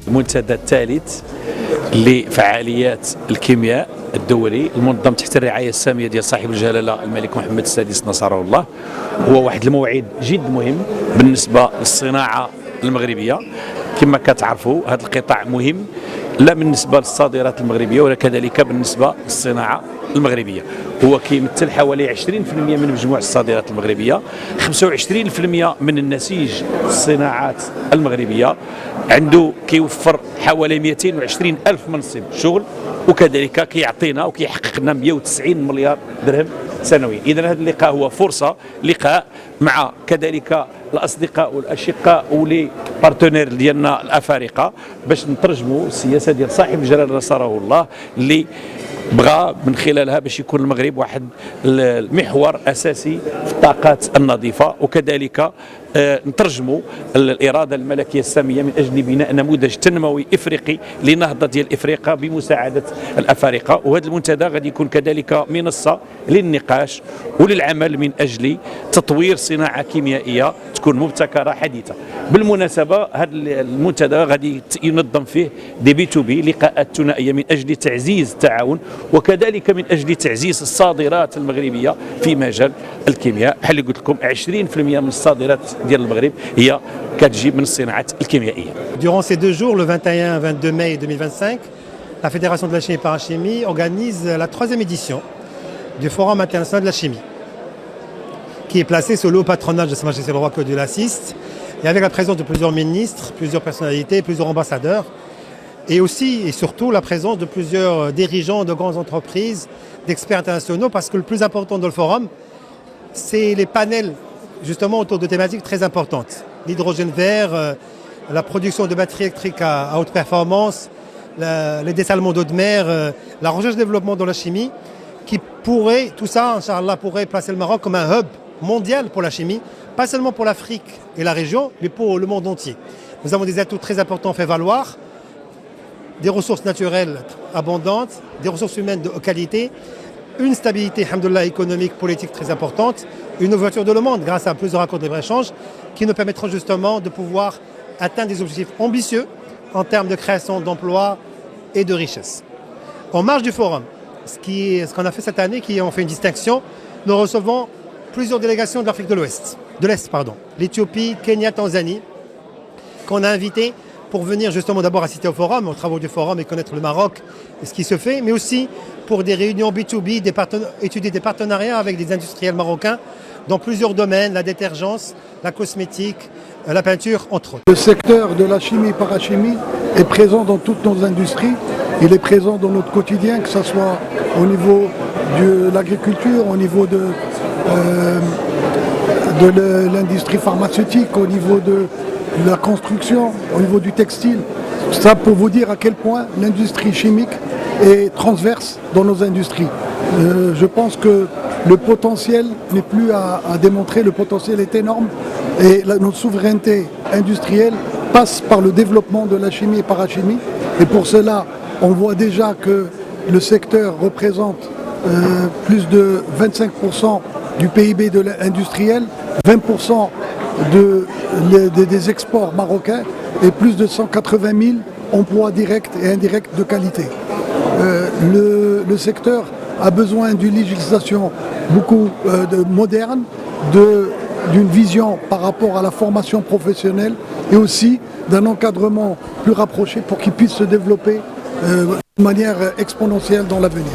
المنتدى الثالث لفعاليات الكيمياء الدولي المنظم تحت الرعايه الساميه ديال صاحب الجلاله الملك محمد السادس نصره الله. هو واحد الموعد جد مهم بالنسبه للصناعه المغربيه. كما كتعرفوا هذا القطاع مهم لا بالنسبه للصادرات المغربيه ولا كذلك بالنسبه للصناعه المغربيه. هو كيمثل حوالي 20% من مجموع الصادرات المغربيه، 25% من النسيج الصناعات المغربيه، عنده كيوفر حوالي 220 ألف منصب شغل، وكذلك كيعطينا وكيحقق لنا 190 مليار درهم سنويا. اذا هذا اللقاء هو فرصه لقاء مع كذلك الاصدقاء والاشقاء ولي بارتنير ديالنا الافارقه باش نترجموا السياسه ديال صاحب الجلاله نصره الله اللي بغى من خلالها باش يكون المغرب واحد المحور اساسي في الطاقات النظيفه، وكذلك نترجموا الاراده الملكيه الساميه من اجل بناء نموذج تنموي افريقي لنهضه ديال افريقيا بمساعده الافارقه. وهذا المنتدى غادي يكون كذلك منصه للنقاش وللعمل من اجل تطوير صناعه كيميائيه تكون مبتكره حديثه. بالمناسبه هذا المنتدى غادي ينظم فيه دي بي تو بي لقاءات ثنائيه من اجل تعزيز التعاون وكذلك من اجل تعزيز الصادرات المغربيه في مجال الكيمياء. بحال اللي قلت لكم 20% من الصادرات ديال المغرب هي كتجي من الصناعات الكيميائيه. Durant ces 2 jours, le 21 et 22 mai 2025, la Fédération de la chimie et parachimie organise la 3e édition du Forum international de la chimie, qui est placé sous le haut patronage de Sa Majesté le Roi Claude VI, et avec la présence de plusieurs ministres, plusieurs personnalités, plusieurs ambassadeurs, et aussi et surtout la présence de plusieurs dirigeants de grandes entreprises, d'experts internationaux, parce que le plus important dans le forum, c'est les panels justement autour de thématiques très importantes. L'hydrogène vert, la production de batteries électriques à haute performance, les dessalements d'eau de mer, la recherche-développement dans la chimie, qui pourrait, tout ça, Inch'Allah, pourrait placer le Maroc comme un hub mondial pour la chimie, pas seulement pour l'Afrique et la région, mais pour le monde entier. Nous avons des atouts très importants fait valoir, des ressources naturelles abondantes, des ressources humaines de haute qualité, une stabilité, alhamdoulilah, économique, politique très importante, une ouverture de le monde grâce à plusieurs accords de libre-échange qui nous permettront justement de pouvoir atteindre des objectifs ambitieux en termes de création d'emplois et de richesses. En marge du forum, ce qu'on a fait cette année, qui ont fait une distinction, nous recevons plusieurs délégations de l'Afrique de l'Est, l'Éthiopie, Kenya, Tanzanie, qu'on a invité pour venir justement d'abord assister au forum, aux travaux du forum et connaître le Maroc et ce qui se fait, mais aussi pour des réunions B2B, étudier des partenariats avec des industriels marocains dans plusieurs domaines, la détergence, la cosmétique, la peinture, entre autres. Le secteur de la chimie et parachimie est présent dans toutes nos industries, il est présent dans notre quotidien, que ce soit au niveau de l'agriculture, au niveau de l'industrie pharmaceutique, au niveau de la construction, au niveau du textile. Ça pour vous dire à quel point l'industrie chimique est transverse dans nos industries. Je pense que le potentiel n'est plus à démontrer, le potentiel est énorme et notre souveraineté industrielle passe par le développement de la chimie et parachimie. Et pour cela, on voit déjà que le secteur représente plus de 25% du PIB de l'industriel, 20% des exports marocains et plus de 180 000 emplois directs et indirects de qualité. Le secteur a besoin d'une législation beaucoup moderne, d'une vision par rapport à la formation professionnelle et aussi d'un encadrement plus rapproché pour qu'il puisse se développer de manière exponentielle dans l'avenir.